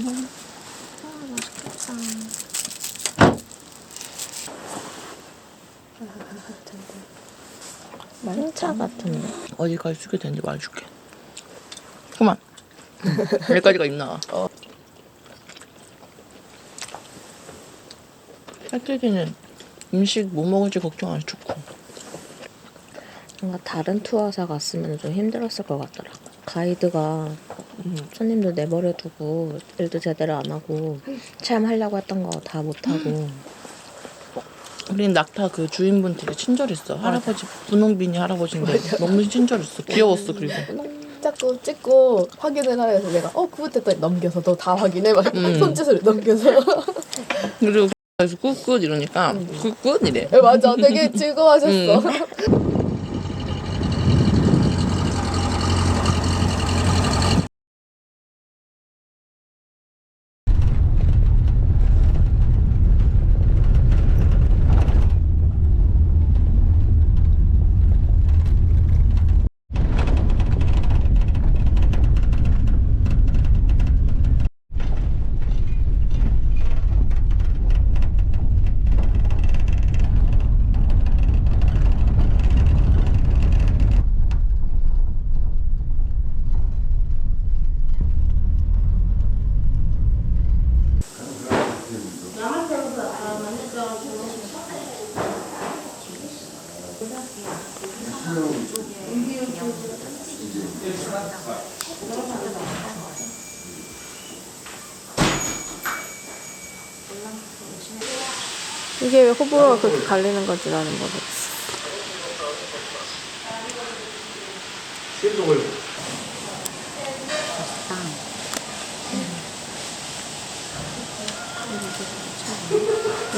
맛있다. 흰차 같은데. 어디까지 쓰게 되는지 말해줄게. 그만. 여기까지가 입 나와. 패키지는 음식 뭐 먹을지 걱정 안 해도 좋고. 뭔가 다른 투어사 갔으면 좀 힘들었을 것 같더라. 가이드가 손님들 내버려두고 일도 제대로 안 하고 체험하려고 했던 거 다 못하고. 우린 낙타 그 주인분 되게 친절했어. 할아버지, 분홍비니 할아버지인데 너무 친절했어. 귀여웠어. 그리고 자꾸 찍고 확인을 하려 해서 내가 그것도 넘겨서 너 다 확인해 막 손짓을 넘겨서 그리고 그래서 굿굿 이러니까 굿굿 이래. 맞아 되게 즐거워하셨어. 이게 왜 호불호가 그렇게 갈리는 건지 나는 모르겠어.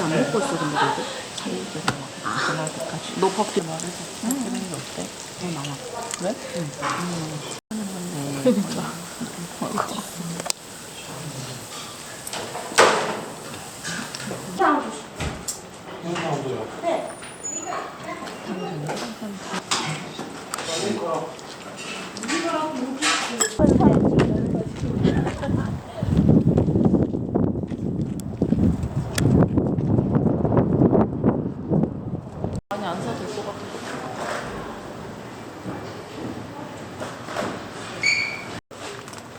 안 먹고 있어 근데 나도. 그날 때까지. 너 밥도 말해서 먹는 게 어때? 많아. 왜? 하는 건데. 많이 안 사도 될 것 같아.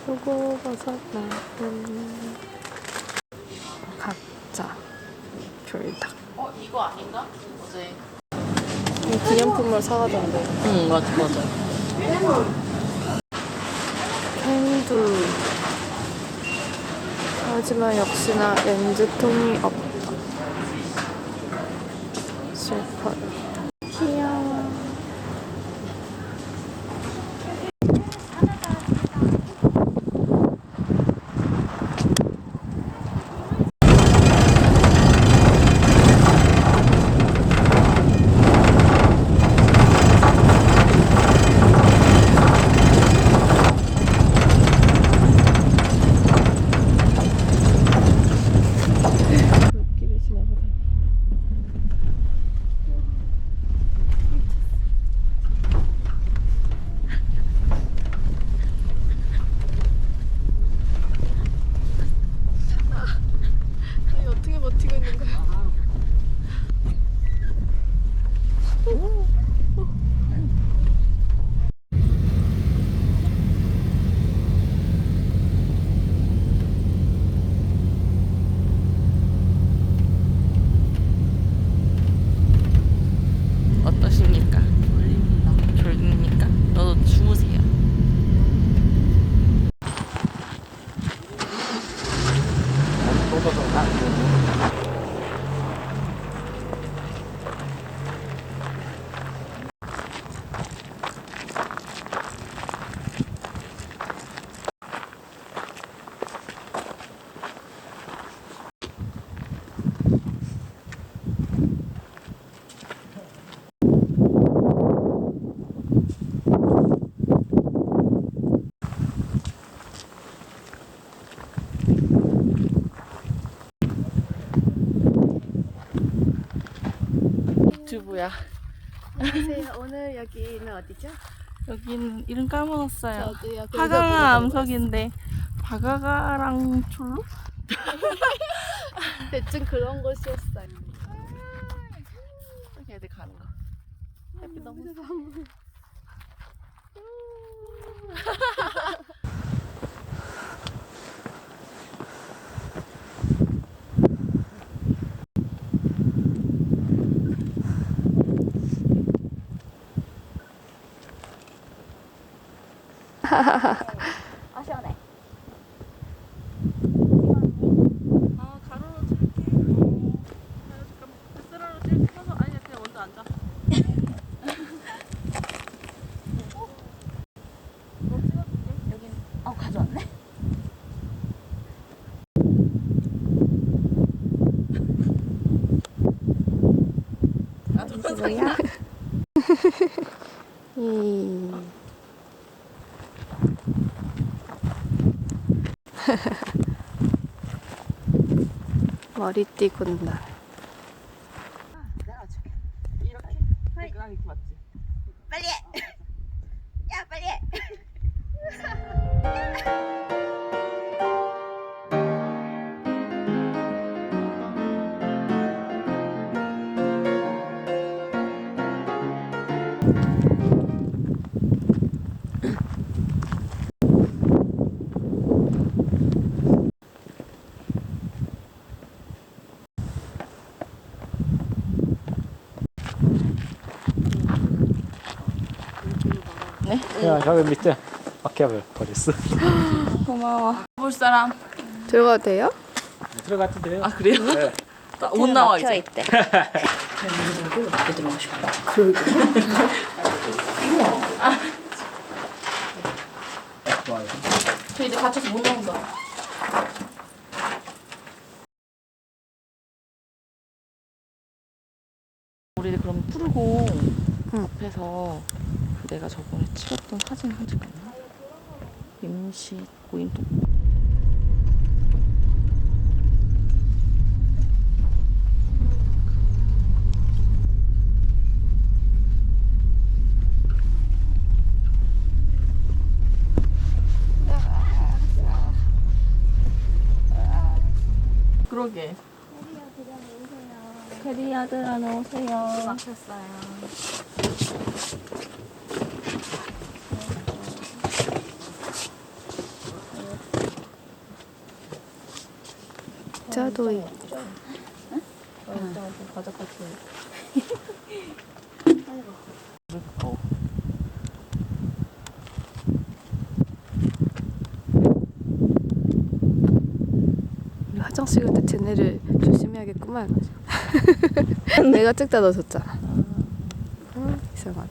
표고버섯 나는 각자 귤닭. 이거 아닌가? 어제. 이 기념품을 사가던데. 응, 맞아. 캔두. 하지만 역시나 렌즈통이 없다. 슬퍼. 귀여워. 길을 지나가다. 아니 어떻게 버티고 있는 거야? 어떠십니까? 졸립니까? 너도 주무세요. 유튜브야. 안녕하세요. 오늘 여기는 어디죠? 여기는 이름 까먹었어요. 저도요. 하강아 암석인데 가가가랑 촐로? 대충 그런 곳이었어요. 이렇게 애들 가는 거. 햇빛 너무 아 시원해. 아 가로로 칠게. 잠깐 뱃사라로 칠게. 서서 아니야 그냥 먼저 앉아. 여긴 가져왔네. 뭐야? 머리띠 군다. 이렇게? 내가 이렇게 맞지? 빨리 해. 야 빨리 해. 야, 저기 밑에 바퀴압을 버렸어. 고마워. 볼 사람. 들어가도 돼요? 들어가도 돼요. 아 그래요? 네. 못 나와 이제. 있대. 저 이제 갇혀서 못 나온다. 우리 그럼 풀고 앞에서 그 내가 저번에 찍었던 사진 한 찍었나? 임시 고인도. 그러게. 캐리아들아 나오세요. 짜도이. 어. 우리 화장실 갈 때 쟤네를 조심해야겠구만. 내가 찍다 넣어줬잖아. 이상하네.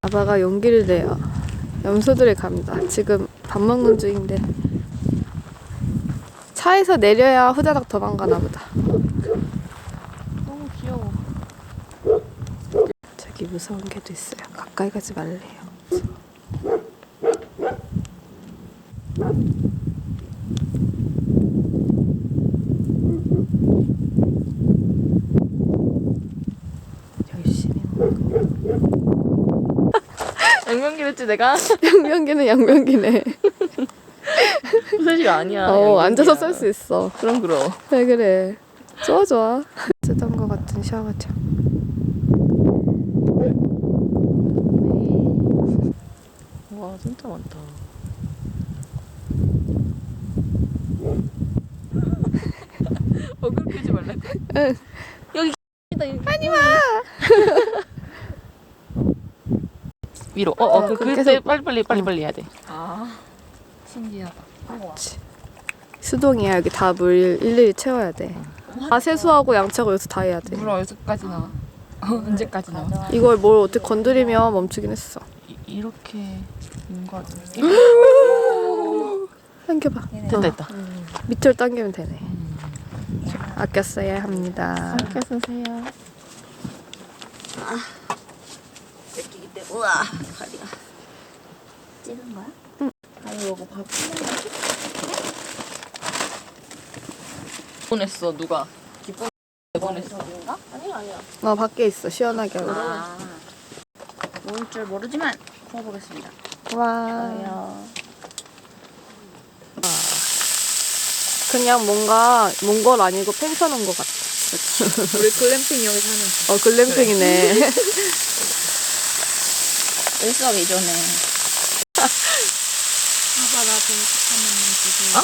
아빠가 용기를 내요. 염소들을 갑니다. 지금 밥 먹는 중인데 차에서 내려야 후다닥 도망가나 보다. 너무 귀여워. 저기 무서운 개도 있어요. 가까이 가지 말래요. 열심히 먹고. 양면기랬지 내가? 양면기는 양면기네. 후세시가 아니야. 앉아서 쓸 수 있어. 그럼 그럼. 왜 그래? 좋아 좋아. 쓰던 거 같은 샤워장. 와 진짜 많다. 얼굴 끄지 말래. 응. 여기 많이 와. 위로. 그렇게 그때 해서- 빨리 해야 돼. 신기하다. 수동이야. 여기 다 물 일일이 채워야 돼. 다 세수하고 양치하고 여기서 다 해야 돼. 물 어디까지 나와? 언제까지 나와? 이걸 뭘 어떻게 건드리면 멈추긴 했어. 이렇게 인거 당겨봐. 됐다. 밑으로 당기면 되네. 아껴 써야 합니다. 아껴 쓰세요. 느끼기 때문에 우와 다리가 찌는 거야? 아니 이거 밥 보냈어 누가? 기쁜 보냈어. 밖에 있어. 시원하게 하고. 모을 줄 모르지만 구워보겠습니다. 와. 그냥 뭔가 몽골 아니고 펜션 온 것 같아. 우리 글램핑 여기 사는 글램핑이네. 일석이조네. 봐봐라 재밌게 하면 주세요.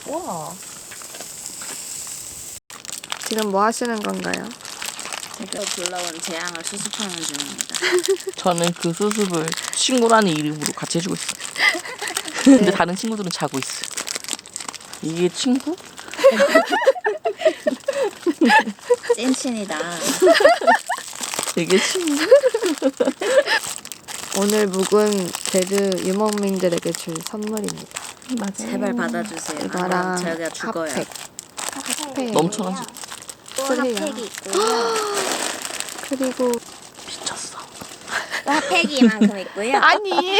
우와. 지금 뭐 하시는 건가요? 제가 불러온 재앙을 수습하는 중입니다. 저는 그 수습을 친구라는 이름으로 같이 해주고 있어요. 근데 다른 친구들은 자고 있어요. 이게 친구? 찐친이다. 이게 친구? 오늘 묵은 제주 유목민들에게 줄 선물입니다. 제발 받아주세요. 이거랑 아니면 제가 죽어요. 핫팩. 핫팩. 넘쳐나지? 또 소리야. 핫팩이 있고요. 그리고 미쳤어. 또 핫팩이만큼 있고요. 아니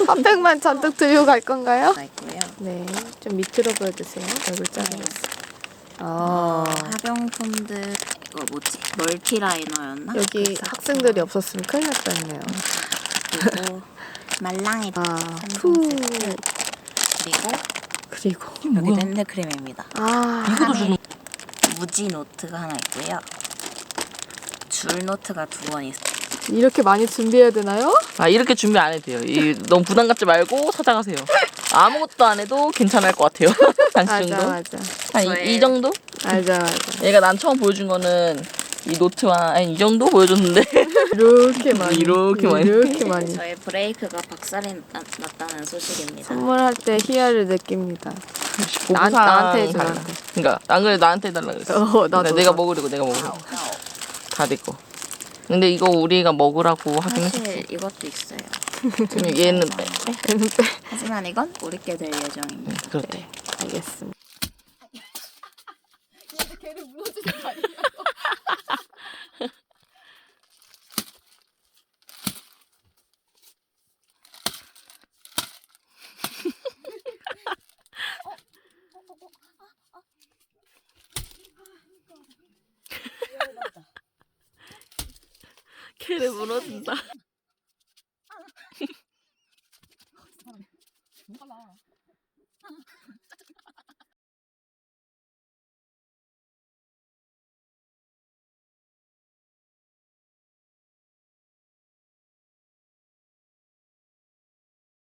핫팩만 잔뜩 들고 갈 건가요? 있고요. 네, 좀 밑으로 보여주세요. 얼굴 작아졌어. 학용품들 이거 뭐지? 멀티라이너였나? 여기 그래서 학생들이 없었으면 큰일 날 뻔했네요. 그리고 말랑이 아, 삼성 세트 그리고 그리고 여기 핸드크림입니다. 이것도 주는 무지 노트가 하나 있고요. 줄 노트가 2번 있어요. 이렇게 많이 준비해야 되나요? 아 이렇게 준비 안 해도 돼요. 너무 부담 갖지 말고 찾아가세요. 아무것도 안 해도 괜찮을 것 같아요. 당시 맞아, 정도? 맞아. 아니 이 정도? 맞아, 맞아. 얘가 난 처음 보여준 거는 이 노트와 아니, 이 정도 보여줬는데 이렇게 많이. 이렇게 많이. 이렇게 많이. 저의 브레이크가 박살이 났다는 소식입니다. 선물할 때 희열을 느낍니다. 보상 나한테 해줘, 달라. 나한테. 그러니까 안 그래 나한테 해달라 그랬어. 나도. 내가 먹으려고 내가 먹으려고 다 내 거. 근데 이거 우리가 먹으라고 하긴 했어. 사실 이것도 있어요. 얘는 빼. 하지만 이건 우리께 될 예정입니다. 그렇대. 알겠습니다. 걔를 무너진다.